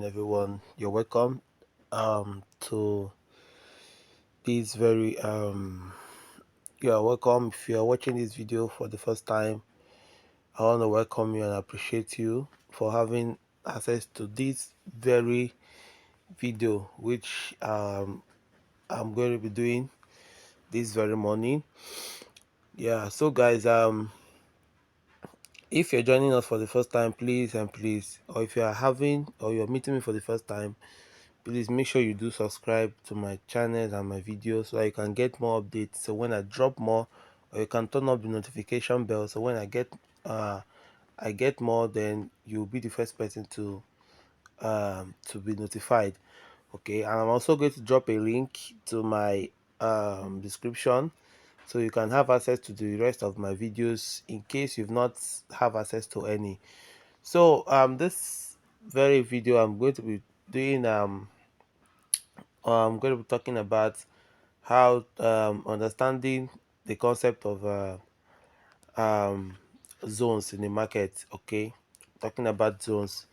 Everyone, you're welcome to this very you are welcome. If you are watching this video for the first time, I want to welcome you and appreciate you for having access to this very video, which I'm going to be doing this very morning. Yeah, so guys, if you're joining us for the first time, please, or if you are having or you're meeting me for the first time, please make sure you do subscribe to my channel and my videos so you can get more updates. So when I drop more, or you can turn up the notification bell, so when I get more, then you'll be the first person to be notified. Okay, and I'm also going to drop a link to my description so you can have access to the rest of my videos in case you've not have access to any. So this very video I'm going to be doing I'm going to be talking about how understanding the concept of um, zones in the market. Okay, talking about zones.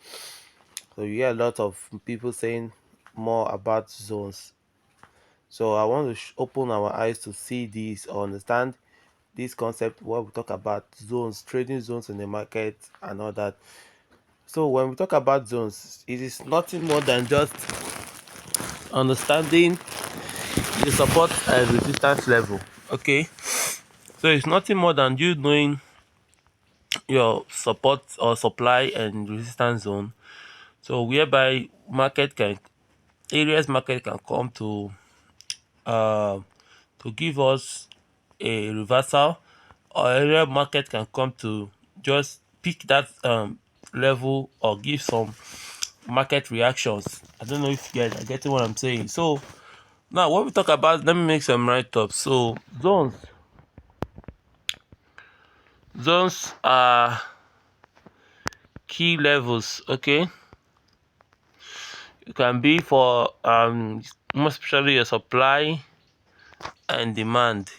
So you hear a lot of people saying more about zones. So I want to open our eyes to see this or understand this concept when we talk about zones, trading zones in the market and all that. So when we talk about zones, it is nothing more than just understanding the support and resistance level. Okay, so it's nothing more than you knowing your support or supply and resistance zone, so whereby market can come uh, to give us a reversal, or area market can come to just pick that level or give some market reactions. I don't know if you guys are getting what I'm saying. So now when we talk about, let me make some write-ups. So zones are key levels. Okay, it can be for most especially your supply and demand.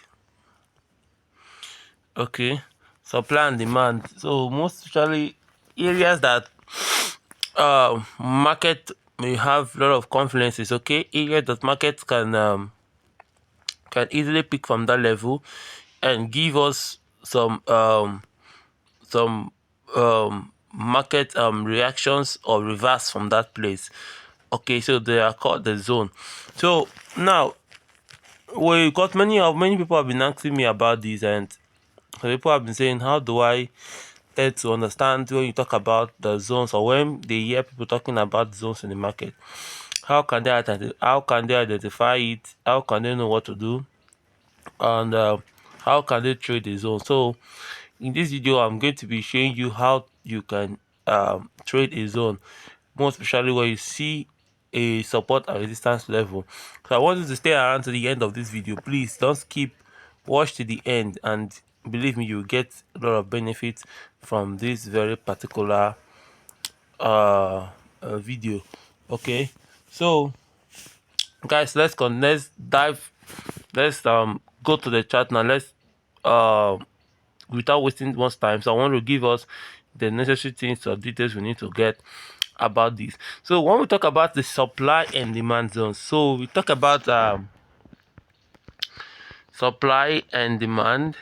Okay, supply and demand. So most especially areas that market may have a lot of confluences. Okay, areas that market can easily pick from that level and give us some market reactions or reverse from that place. Okay, so they are called the zone. So now we got many people have been asking me about this, and people have been saying, how do I tend to understand when you talk about the zones, or when they hear people talking about zones in the market? How can they identify it? How can they know what to do? And how can they trade the zone? So in this video, I'm going to be showing you how you can trade a zone, more especially when you see a support and resistance level. So I want you to stay around to the end of this video. Please don't skip, watch to the end, and believe me, you get a lot of benefits from this very particular video. Okay, so guys, let's go to the chart now. Let's without wasting much time, so I want to give us the necessary things or details we need to get about this. So when we talk about the supply and demand zones, so we talk about supply and demand.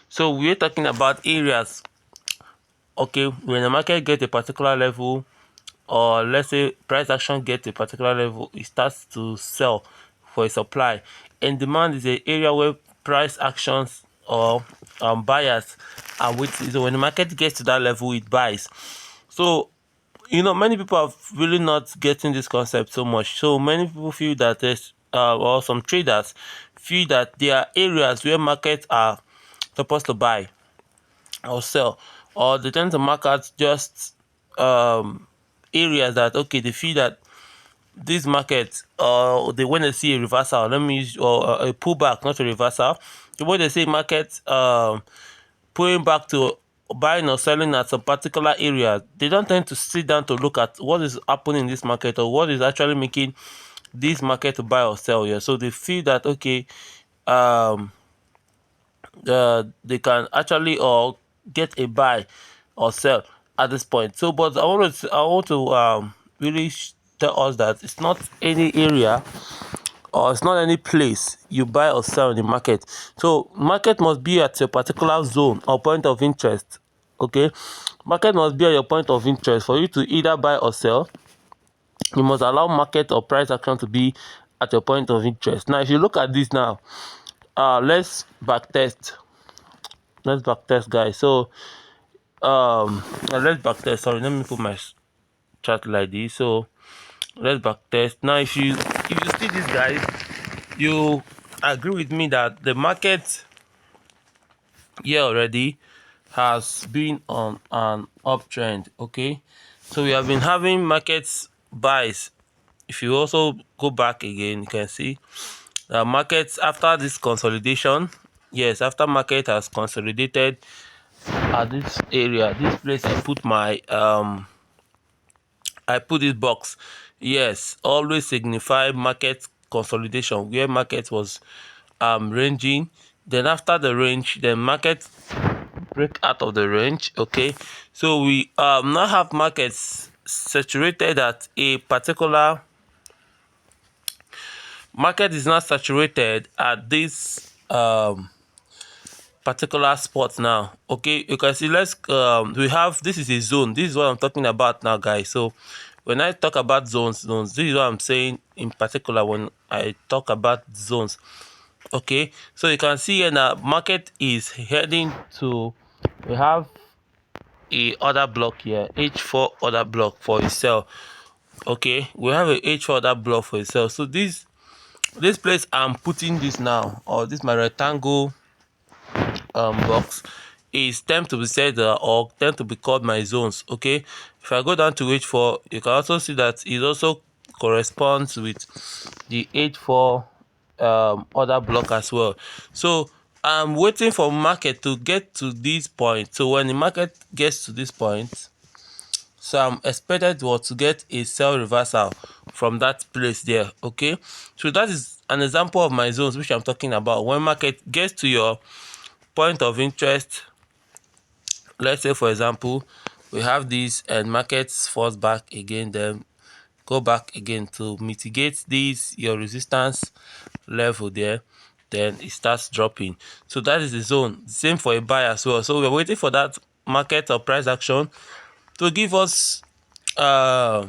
So we're talking about areas. Okay, when the market gets a particular level, or let's say price action gets a particular level, it starts to sell for a supply. And demand is an area where price actions or buyers are waiting. So when the market gets to that level, it buys. So many people are really not getting this concept so much. So many people feel that or some traders feel that there are areas where markets are supposed to buy or sell, or they tend to market just areas that, okay, they feel that this market, they when they see a reversal, let me use, or a pullback, not a reversal. So when they see market pulling back to buying or selling at some particular area, they don't tend to sit down to look at what is happening in this market, or what is actually making this market to buy or sell. Yeah, so they feel that, okay, um they can actually or get a buy or sell at this point. So but I want to really tell us that it's not any area, or it's not any place you buy or sell in the market. So market must be at a particular zone or point of interest. Okay, market must be at your point of interest for you to either buy or sell. You must allow market or price action to be at your point of interest. Now if you look at this now, let's back test. Let's back test, guys. So let's back test. Sorry, let me put my chart like this. So let's back test. Now if you see this, guys, you agree with me that the market here already has been on an uptrend. Okay, so we have been having markets buys. If you also go back again, you can see the markets after this consolidation. Yes, after market has consolidated at this area, this place I put this box. Yes, always signify market consolidation, where market was ranging. Then after the range, the market break out of the range. Okay, so we now have markets saturated at a particular market is not saturated at this particular spot now. Okay, you can see, let's we have, this is a zone. This is what I'm talking about now, guys. So when I talk about zones, this is what I'm saying in particular when I talk about zones. Okay, so you can see here now market is heading to, we have a order block here, H4 order block for a sell. Okay, we have a H4 order block for a sell. So this place I'm putting this now, or this my rectangle box, is tend to be said or tend to be called my zones. Okay, if I go down to H4, you can also see that it also corresponds with the H4 order block as well. So I'm waiting for market to get to this point. So when the market gets to this point, so I'm expected to get a sell reversal from that place there. Okay, so that is an example of my zones which I'm talking about. When market gets to your point of interest, let's say for example we have this and markets falls back again, then go back again to mitigate this your resistance level there, then it starts dropping. So that is the zone. Same for a buy as well. So we're waiting for that market or price action to give us a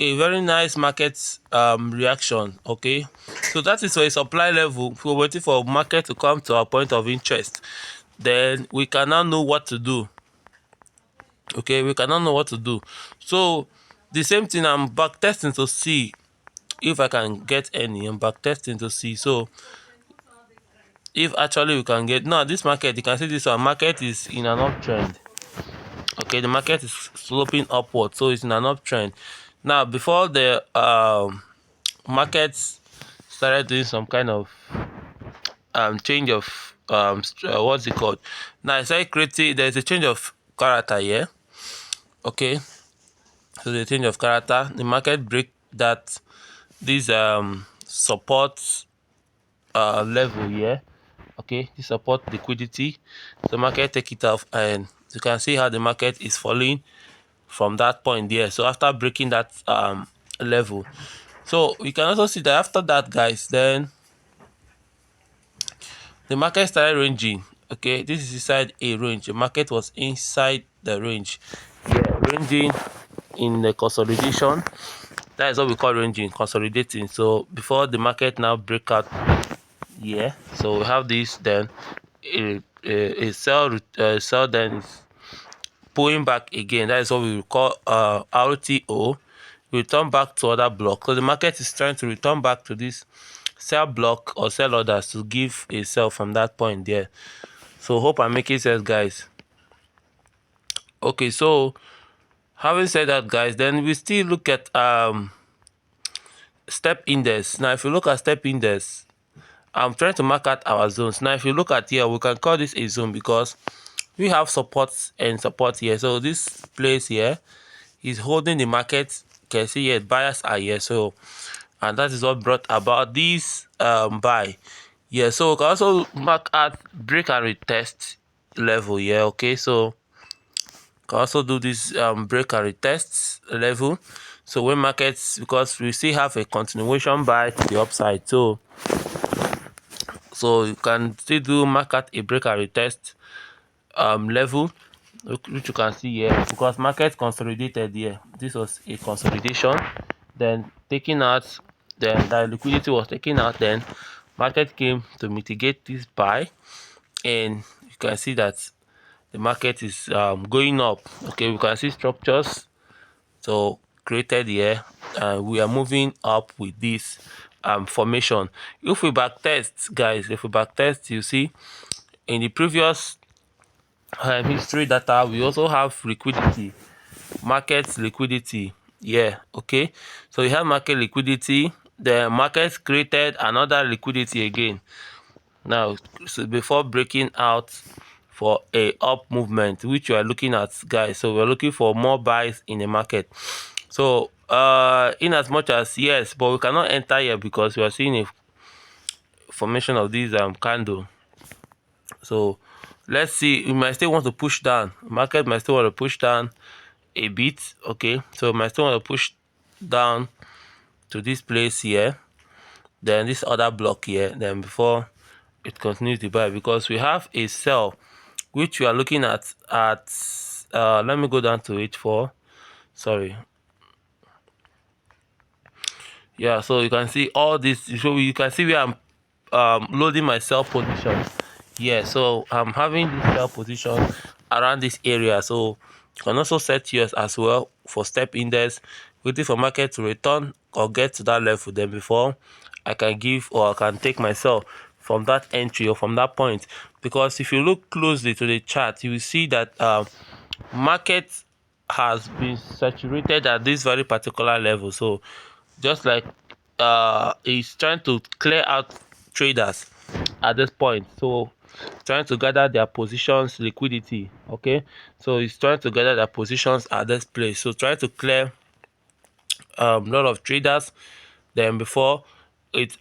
very nice market reaction. Okay, so that is for a supply level. We're waiting for market to come to our point of interest, then we can now know what to do. Okay, we cannot know what to do. So the same thing, I'm back testing to see if I can get any. I'm back testing to see, so if actually we can get, now this market, you can see this one, market is in an uptrend. Okay, the market is sloping upward, so it's in an uptrend. Now before the markets started doing some kind of change of what's it called, now it's like creating, there's a change of character here. Okay, so the change of character, the market break that this support level here. Okay, this support liquidity, the market take it off, and you can see how the market is falling from that point there. So after breaking that level, so you can also see that after that, guys, then the market started ranging. Okay, this is inside a range. The market was inside the range, yeah, ranging in the consolidation. That is what we call ranging, consolidating. So before the market now break out, yeah, so we have this, then a sell then is pulling back again. That is what we call RTO, return back to other block. So the market is trying to return back to this sell block or sell orders to give a sell from that point there. So hope I'm making sense, guys. Okay, so having said that, guys, then we still look at step index. Now if you look at step index, I'm trying to mark out our zones. Now if you look at here, we can call this a zone because we have supports and support here. So this place here is holding the market. You can see here buyers are here, so, and that is what brought about this buy. Yeah, so we can also mark out break and retest level here. Okay, so can also do this break and retest level. So when markets, because we still have a continuation buy to the upside, so you can still do market a break and retest level, which you can see here, because market consolidated here. This was a consolidation, then taking out, then that liquidity was taken out, then market came to mitigate this buy, and you can see that the market is going up. Okay, we can see structures so created here, and we are moving up with this formation. If we back test, guys, if we back test, you see in the previous history data, we also have liquidity, market liquidity. Yeah, okay, so you have market liquidity, the market created another liquidity again now, so before breaking out for a up movement, which you are looking at, guys. So we're looking for more buys in the market. So in as much as, yes, but we cannot enter here because we are seeing a formation of this candle. So let's see, we might still want to push down, market might still want to push down a bit. Okay, so we might still want to push down to this place here, then this other block here, then before it continues to buy, because we have a sell which we are looking at let me go down to H4. Sorry. Yeah, so you can see all this. So you can see where I'm loading my sell position. Yeah, so I'm having this sell position around this area. So you can also set yours as well for step index, waiting for market to return or get to that level, then before I can give, or I can take myself from that entry or from that point. Because if you look closely to the chart, you will see that market has been saturated at this very particular level. So just like he's trying to clear out traders at this point, so trying to gather their positions liquidity. Okay, so he's trying to gather their positions at this place, so trying to clear a lot of traders, then before it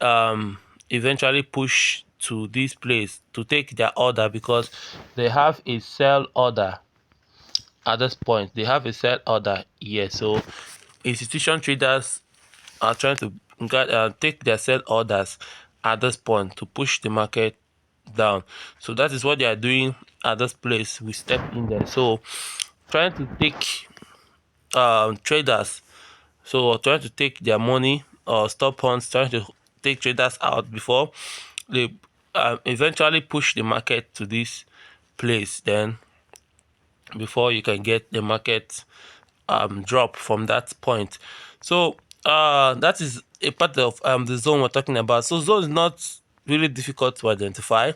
eventually push to this place to take their order, because they have a sell order at this point. They have a sell order here, so institution traders are trying to take their sell orders at this point to push the market down. So that is what they are doing at this place. We step in there, so trying to take traders, so trying to take their money, or stop funds, trying to take traders out before they eventually push the market to this place, then before you can get the market drop from that point. So that is a part of the zone we're talking about. So zone is not really difficult to identify,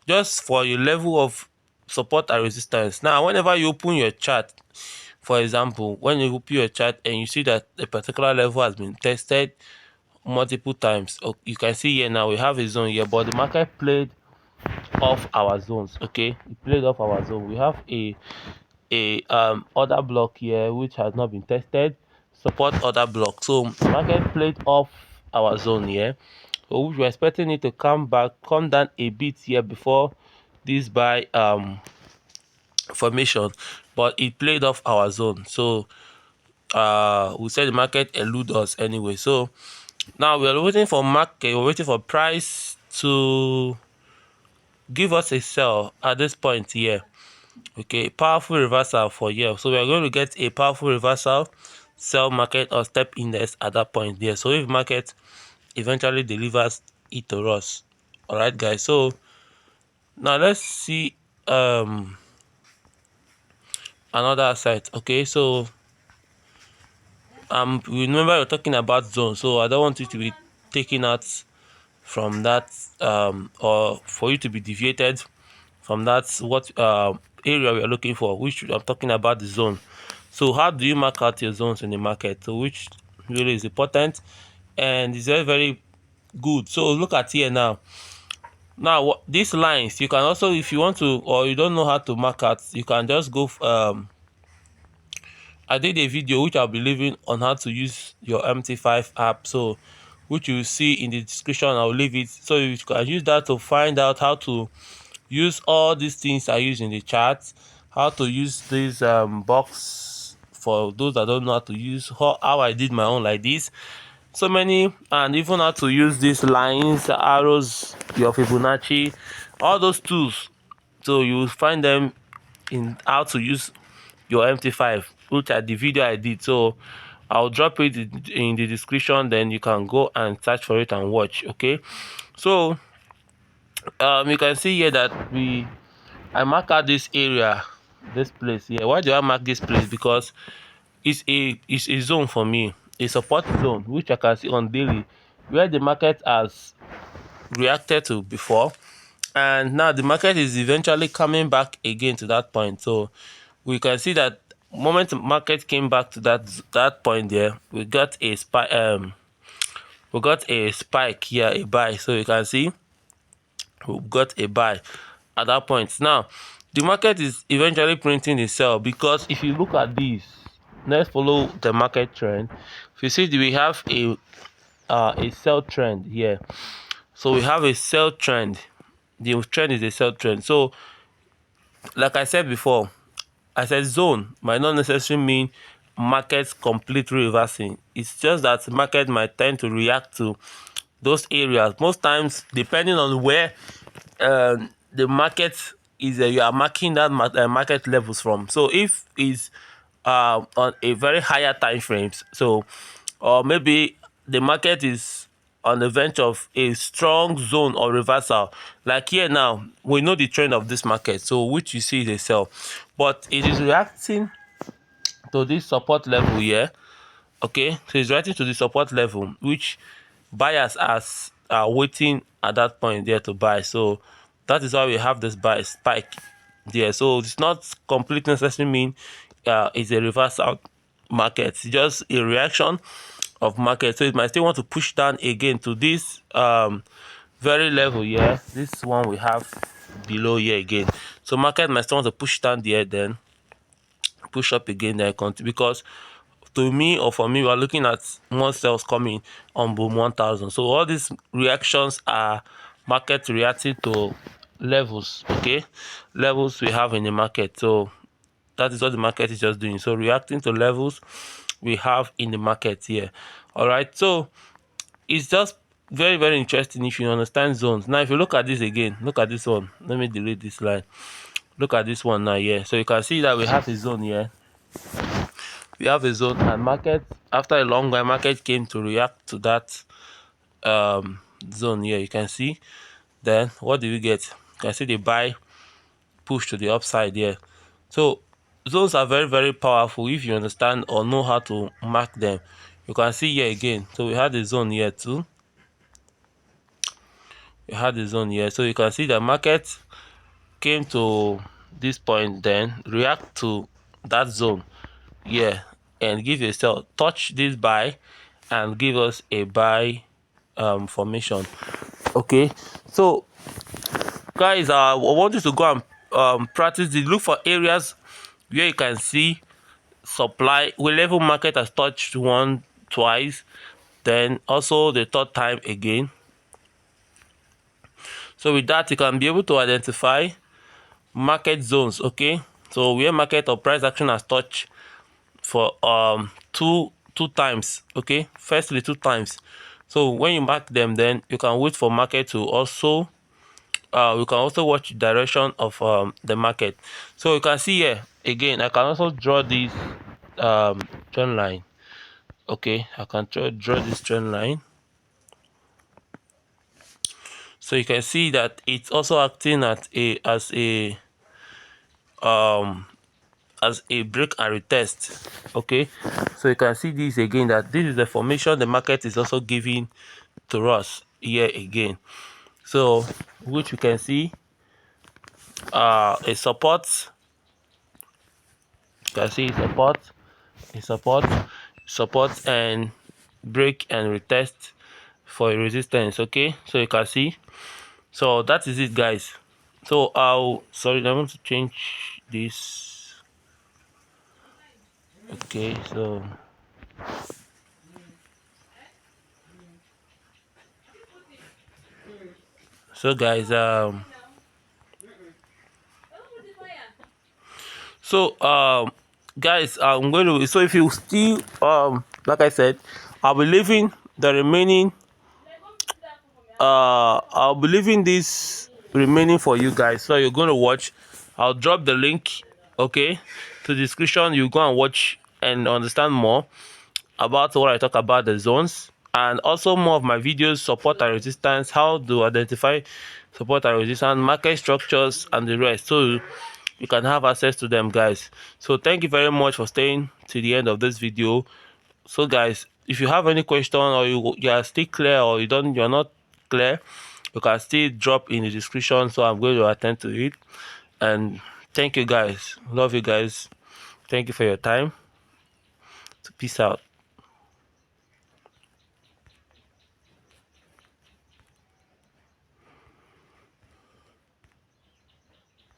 just for your level of support and resistance. Now whenever you open your chart, for example, when you open your chart and you see that a particular level has been tested multiple times, you can see here now we have a zone here, but the market played off our zones. Okay, it played off our zone. We have a other block here which has not been tested, support other block. So market played off our zone here, so we were expecting it to come down a bit here before this buy formation, but it played off our zone. So we said the market elude us anyway. So now we're waiting for market, we're waiting for price to give us a sell at this point here. Okay, powerful reversal for here, so we are going to get a powerful reversal, sell market or step index at that point there. So if market eventually delivers it to us, all right guys. So now let's see another site. Okay, so remember we're talking about zone, so I don't want you to be taken out from that or for you to be deviated from that what area we are looking for, which I'm talking about the zone. So how do you mark out your zones in the market, so which really is important and is very, very good. So look at here now. Now these lines, you can also, if you want to, or you don't know how to mark out, you can just go I did a video which I'll be leaving on how to use your MT5 app, so which you see in the description. I'll leave it, so you can use that to find out how to use all these things I use in the chat, how to use this box for those that don't know how to use, how I did my own like this, so many, and even how to use these lines, arrows, your Fibonacci, all those tools. So you will find them in how to use your MT5, which are the video I did. So I'll drop it in the description, then you can go and search for it and watch. Okay, so you can see here that I mark out this area, this place here. Why do I mark this place? Because it's a zone for me, a support zone, which I can see on daily, where the market has reacted to before, and now the market is eventually coming back again to that point. So we can see that moment the market came back to that point there, we got a spike. We got a spike here, a buy. So you can see we got a buy at that point. Now the market is eventually printing the sell, because if you look at this, let's follow the market trend. If you see, we have a sell trend here. So we have a sell trend. The trend is a sell trend. So like I said before, I said zone might not necessarily mean markets completely reversing. It's just that market might tend to react to those areas most times, depending on where the market is. You are marking that market levels from. So if it's on a very higher time frames, so or maybe the market is on the verge of a strong zone or reversal, like here now we know the trend of this market, so which you see is a sell, but it is reacting to this support level here. Okay, so it's reacting to the support level, which buyers are waiting at that point there to buy. So that is why we have this buy spike there. So it's not complete necessarily mean it's a reversal market. It's just a reaction of market. So it might still want to push down again to this very level here, this one we have below here again. So market might still want to push down there, then push up again, then continue, because to me, or for me, we are looking at more sales coming on boom 1000. So all these reactions are market reacting to levels. Okay, levels we have in the market. So that is what the market is just doing. So reacting to levels we have in the market here. All right, so it's just very, very interesting if you understand zones. Now if you look at this again, look at this one. Let me delete this line. Look at this one now here. So you can see that we have a zone here. We have a zone, and market, after a long while, market came to react to that zone here. You can see, then what do we get? You can see the buy push to the upside here. So zones are very, very powerful if you understand or know how to mark them. You can see here again, so we had the zone here too. We had the zone here, so you can see the market came to this point, then react to that zone, yeah, and give a sell, touch this buy, and give us a buy formation. Okay, so guys, I want you to go and practice this. Look for areas where you can see supply where level market has touched one twice, then also the third time again. So with that, you can be able to identify market zones. Okay, so where market or price action has touched for two times. Okay, firstly two times. So when you mark them, then you can wait for market to also you can also watch the direction of the market. So you can see here again, I can also draw this trend line. Okay, I can draw this trend line. So you can see that it's also acting at um as a break and retest. Okay, so you can see this again, that this is the formation the market is also giving to us here again. So which we can see a support. You can see support and break and retest for a resistance. Okay, so you can see, so that is it, guys. So I want to change this. Okay, so guys, So guys, I'm going to, so if you still like I said, I'll be leaving the remaining I'll be leaving this remaining for you guys, so you're going to watch. I'll drop the link, okay, to the description. You go and watch and understand more about what I talk about the zones, and also more of my videos, support and resistance, how to identify support and resistance, market structures, and the rest, so you can have access to them, guys. So thank you very much for staying to the end of this video. So guys, if you have any question, or you are still clear, or you're not clear, you can still drop in the description, so I'm going to attend to it. And thank you guys, love you guys, thank you for your time. Peace out.